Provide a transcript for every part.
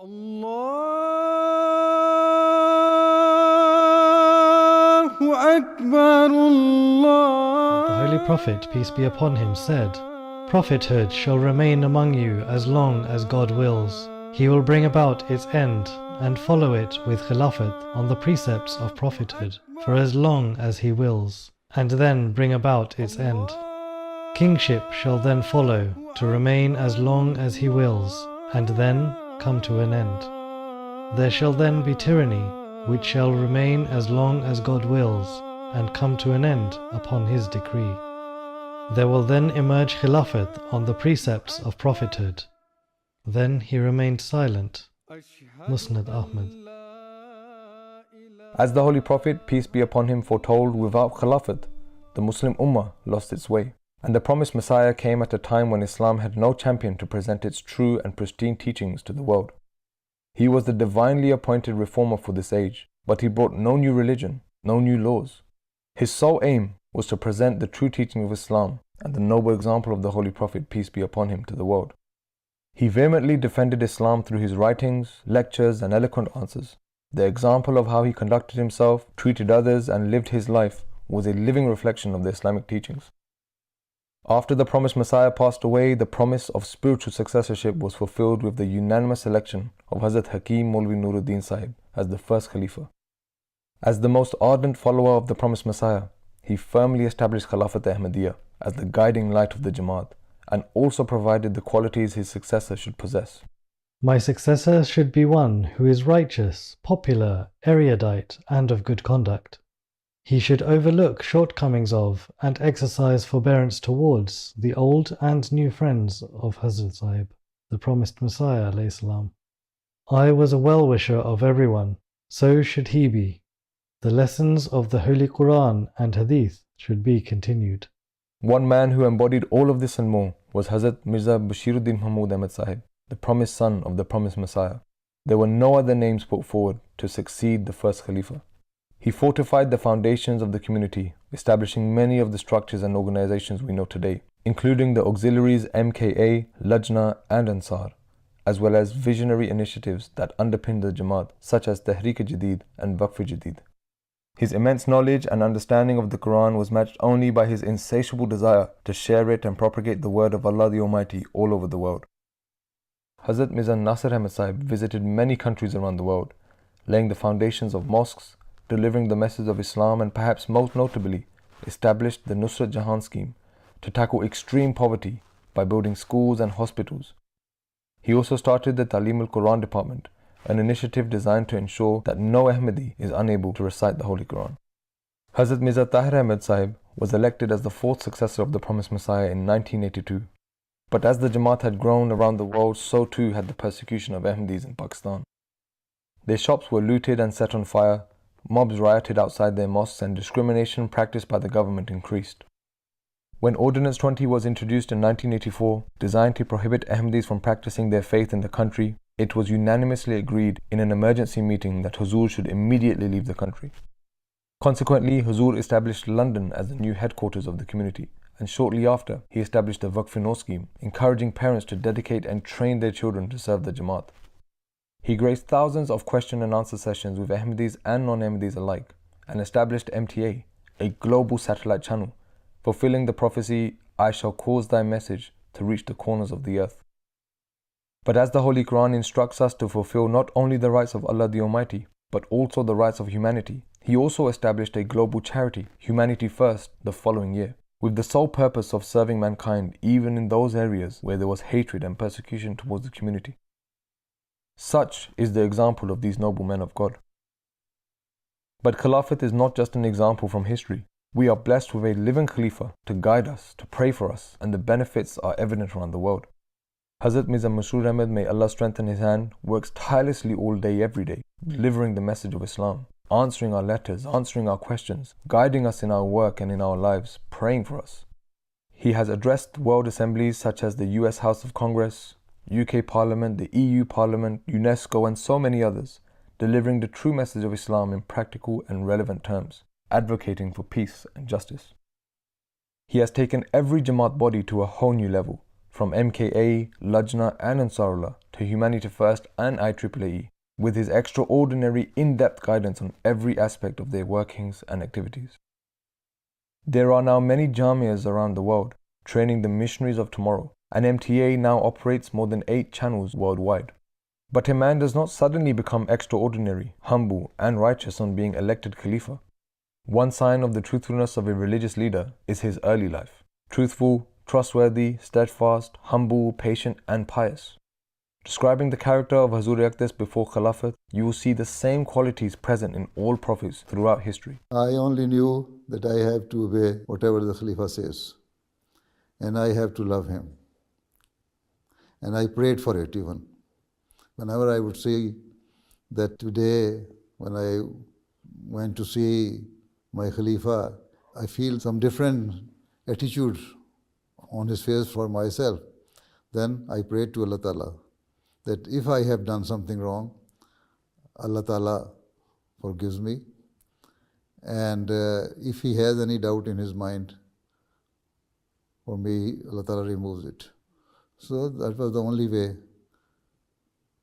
Allahu Akbar, Allah. The Holy Prophet, peace be upon him, said, "Prophethood shall remain among you as long as God wills. He will bring about its end and follow it with Khilafat on the precepts of prophethood for as long as He wills, and then bring about its end. Kingship shall then follow to remain as long as He wills, and then come to an end. There shall then be tyranny, which shall remain as long as God wills, and come to an end upon His decree. There will then emerge Khilafat on the precepts of prophethood." Then he remained silent. Musnad Ahmad. As the Holy Prophet, peace be upon him, foretold, without Khilafat, the Muslim Ummah lost its way, and the promised Messiah came at a time when Islam had no champion to present its true and pristine teachings to the world. He was the divinely appointed reformer for this age, but he brought no new religion, no new laws. His sole aim was to present the true teaching of Islam and the noble example of the Holy Prophet, peace be upon him, to the world. He vehemently defended Islam through his writings, lectures, and eloquent answers. The example of how he conducted himself, treated others, and lived his life was a living reflection of the Islamic teachings. After the promised Messiah passed away, the promise of spiritual successorship was fulfilled with the unanimous election of Hazrat Hakim Maulvi Nuruddin Sahib as the first Khalifa. As the most ardent follower of the promised Messiah, he firmly established Khilafat-e-Ahmadiyya as the guiding light of the Jamaat, and also provided the qualities his successor should possess. "My successor should be one who is righteous, popular, erudite, and of good conduct. He should overlook shortcomings of and exercise forbearance towards the old and new friends of Hazrat Sahib, the promised Messiah alayhi salam. I was a well-wisher of everyone, so should he be. The lessons of the Holy Quran and Hadith should be continued." One man who embodied all of this and more was Hazrat Mirza Bashiruddin Mahmud Ahmad Sahib, the promised son of the promised Messiah. There were no other names put forward to succeed the first Khalifa. He fortified the foundations of the community, establishing many of the structures and organizations we know today, including the auxiliaries MKA, Lajna, and Ansar, as well as visionary initiatives that underpinned the Jamaat, such as Tehreek-e-Jadid and Waqf-e-Jadid. His immense knowledge and understanding of the Quran was matched only by his insatiable desire to share it and propagate the word of Allah the Almighty all over the world. Hazrat Mirza Nasir Ahmad Sahib visited many countries around the world, laying the foundations of mosques, delivering the message of Islam, and perhaps most notably, established the Nusrat Jahan scheme to tackle extreme poverty by building schools and hospitals. He also started the Talim al-Quran department, an initiative designed to ensure that no Ahmadi is unable to recite the Holy Quran. Hazrat Mirza Tahir Ahmad Sahib was elected as the fourth successor of the promised Messiah in 1982. But as the Jamaat had grown around the world, so too had the persecution of Ahmadis in Pakistan. Their shops were looted and set on fire, mobs rioted outside their mosques, and discrimination practiced by the government increased. When Ordinance 20 was introduced in 1984, designed to prohibit Ahmadis from practicing their faith in the country, it was unanimously agreed in an emergency meeting that Huzur should immediately leave the country. Consequently, Huzur established London as the new headquarters of the community, and shortly after, he established the Waqf-e-No scheme, encouraging parents to dedicate and train their children to serve the Jamaat. He graced thousands of question and answer sessions with Ahmadis and non-Ahmadis alike, and established MTA, a global satellite channel, fulfilling the prophecy, "I shall cause thy message to reach the corners of the earth." But as the Holy Quran instructs us to fulfill not only the rights of Allah the Almighty, but also the rights of humanity, he also established a global charity, Humanity First, the following year, with the sole purpose of serving mankind even in those areas where there was hatred and persecution towards the community. Such is the example of these noble men of God. But Khilafat is not just an example from history. We are blessed with a living Khalifa to guide us, to pray for us, and the benefits are evident around the world. Hazrat Mirza Masroor Ahmad, may Allah strengthen his hand, works tirelessly all day, every day, delivering the message of Islam, answering our letters, answering our questions, guiding us in our work and in our lives, praying for us. He has addressed world assemblies such as the US House of Congress, UK Parliament, the EU Parliament, UNESCO, and so many others, delivering the true message of Islam in practical and relevant terms, advocating for peace and justice. He has taken every Jamaat body to a whole new level, from MKA, Lajna and Ansarullah to Humanity First and IEEE, with his extraordinary in-depth guidance on every aspect of their workings and activities. There are now many jamias around the world training the missionaries of tomorrow, and MTA now operates more than 8 channels worldwide. But a man does not suddenly become extraordinary, humble and righteous on being elected Khalifa. One sign of the truthfulness of a religious leader is his early life. Truthful, trustworthy, steadfast, humble, patient and pious. Describing the character of Hazur Aqdas before Khilafat, you will see the same qualities present in all prophets throughout history. I only knew that I have to obey whatever the Khalifa says, and I have to love him. And I prayed for it even. Whenever I would see that today, when I went to see my Khalifa, I feel some different attitude on his face for myself. Then I prayed to Allah Ta'ala that if I have done something wrong, Allah Ta'ala forgives me. And if he has any doubt in his mind, for me, Allah Ta'ala removes it. So that was the only way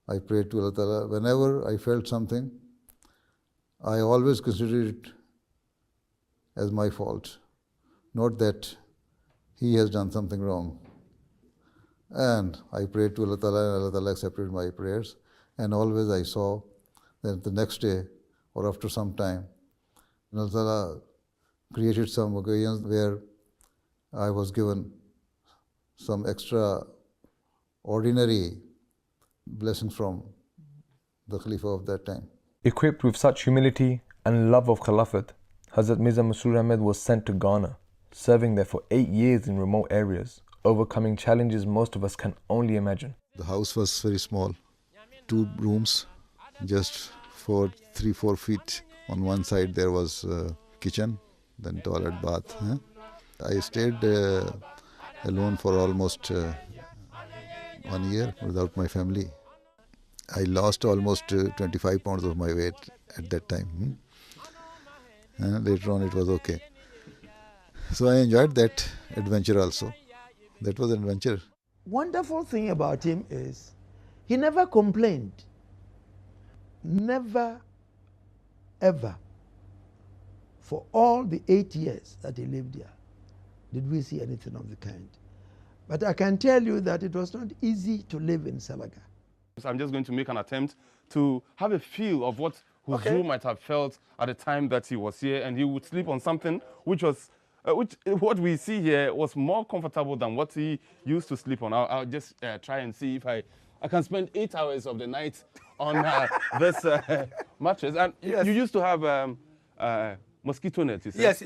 I prayed to Allah Ta'ala. Whenever I felt something, I always considered it as my fault, not that he has done something wrong. And I prayed to Allah Ta'ala, and Allah Ta'ala accepted my prayers. And always I saw that the next day or after some time, Allah Ta'ala created some occasions where I was given some extraordinary blessings from the Khalifa of that time. Equipped with such humility and love of Khilafat, Hazrat Mirza Masroor Ahmad was sent to Ghana, serving there for 8 years in remote areas, overcoming challenges most of us can only imagine. The house was very small, 2 rooms, just for 3-4 feet. On one side there was a kitchen, then toilet, bath. I stayed alone for almost 1 year without my family. I lost almost 25 pounds of my weight at that time. Later on it was okay. So I enjoyed that adventure also. That was an adventure. Wonderful thing about him is he never complained. Never, ever. For all the 8 years that he lived here, did we see anything of the kind. But I can tell you that it was not easy to live in Salaga. I'm just going to make an attempt to have a feel of what Huzur might have felt at the time that he was here, and he would sleep on something which was, what we see here was more comfortable than what he used to sleep on. I'll just try and see if I can spend 8 hours of the night on this mattress. And yes. You used to have mosquito nets, you said? Yes,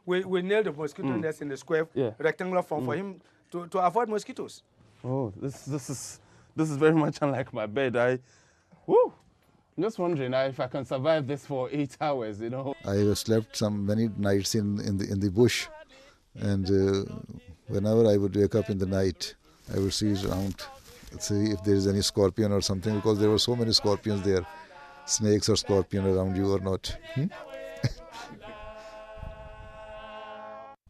we nailed the mosquito nets in the square rectangular form for him to avoid mosquitoes. Oh, this is very much unlike my bed. I'm just wondering if I can survive this for 8 hours, you know. I slept many nights in the bush, and whenever I would wake up in the night, I would see around, see if there is any scorpion or something, because there were so many scorpions there, snakes or scorpion around you or not.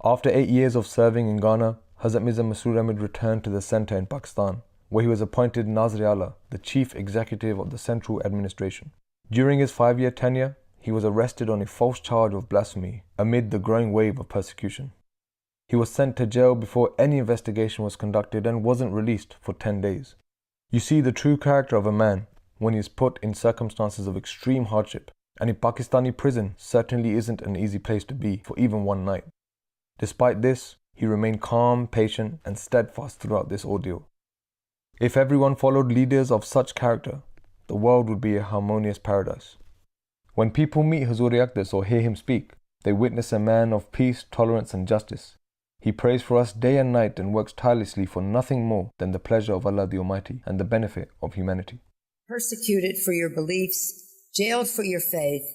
After 8 years of serving in Ghana, Hazrat Mirza Masroor Ahmad returned to the centre in Pakistan, where he was appointed Nazir-e-Ala, the chief executive of the central administration. During his 5-year tenure, he was arrested on a false charge of blasphemy amid the growing wave of persecution. He was sent to jail before any investigation was conducted and wasn't released for 10 days. You see the true character of a man when he is put in circumstances of extreme hardship, and a Pakistani prison certainly isn't an easy place to be for even one night. Despite this, he remained calm, patient, and steadfast throughout this ordeal. If everyone followed leaders of such character, the world would be a harmonious paradise. When people meet Hazur Aqdas or hear him speak, they witness a man of peace, tolerance, and justice. He prays for us day and night and works tirelessly for nothing more than the pleasure of Allah the Almighty and the benefit of humanity. Persecuted for your beliefs, jailed for your faith,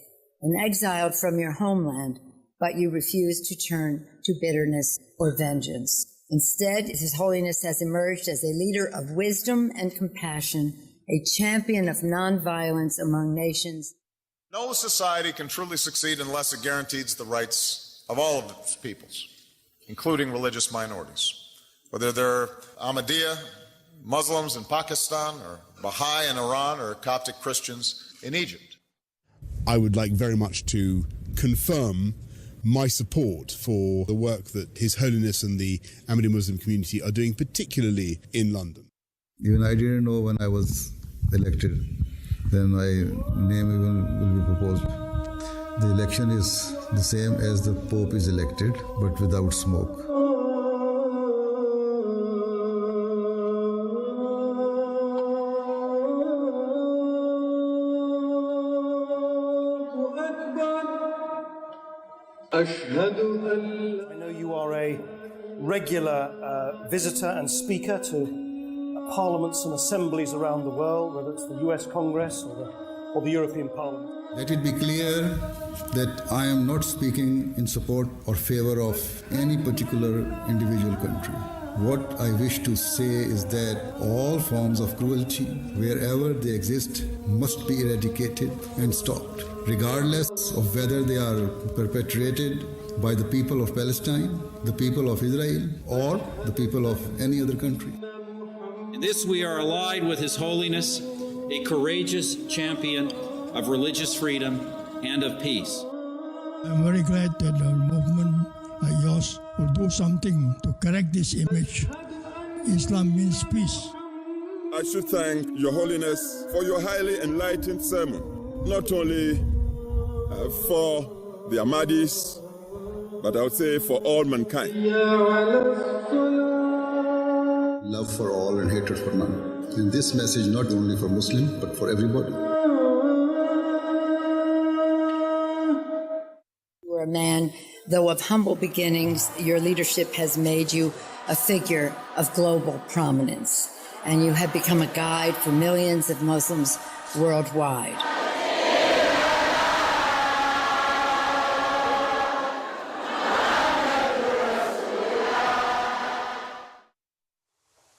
and exiled from your homeland, but you refuse to turn to bitterness or vengeance. Instead, His Holiness has emerged as a leader of wisdom and compassion, a champion of nonviolence among nations. No society can truly succeed unless it guarantees the rights of all of its peoples, including religious minorities. whether they're Ahmadiyya, Muslims in Pakistan, or Baha'i in Iran, or Coptic Christians in Egypt. I would like very much to confirm my support for the work that His Holiness and the Ahmadi Muslim community are doing, particularly in London. Even I didn't know when I was elected, then my name even will be proposed. The election is the same as the Pope is elected, but without smoke. I know you are a regular visitor and speaker to parliaments and assemblies around the world, whether it's the US Congress or the European Parliament. Let it be clear that I am not speaking in support or favor of any particular individual country. What I wish to say is that all forms of cruelty, wherever they exist, must be eradicated and stopped, regardless of whether they are perpetrated by the people of Palestine, the people of Israel, or the people of any other country. In this we are allied with His Holiness, a courageous champion of religious freedom and of peace. I'm very glad that the movement like yours will do something to correct this image. Islam means peace. I should thank Your Holiness for your highly enlightened sermon, not only for the Ahmadis, but I would say for all mankind. Love for all and hatred for none. And this message not only for Muslims, but for everybody. You are a man, though of humble beginnings, your leadership has made you a figure of global prominence, and you have become a guide for millions of Muslims worldwide.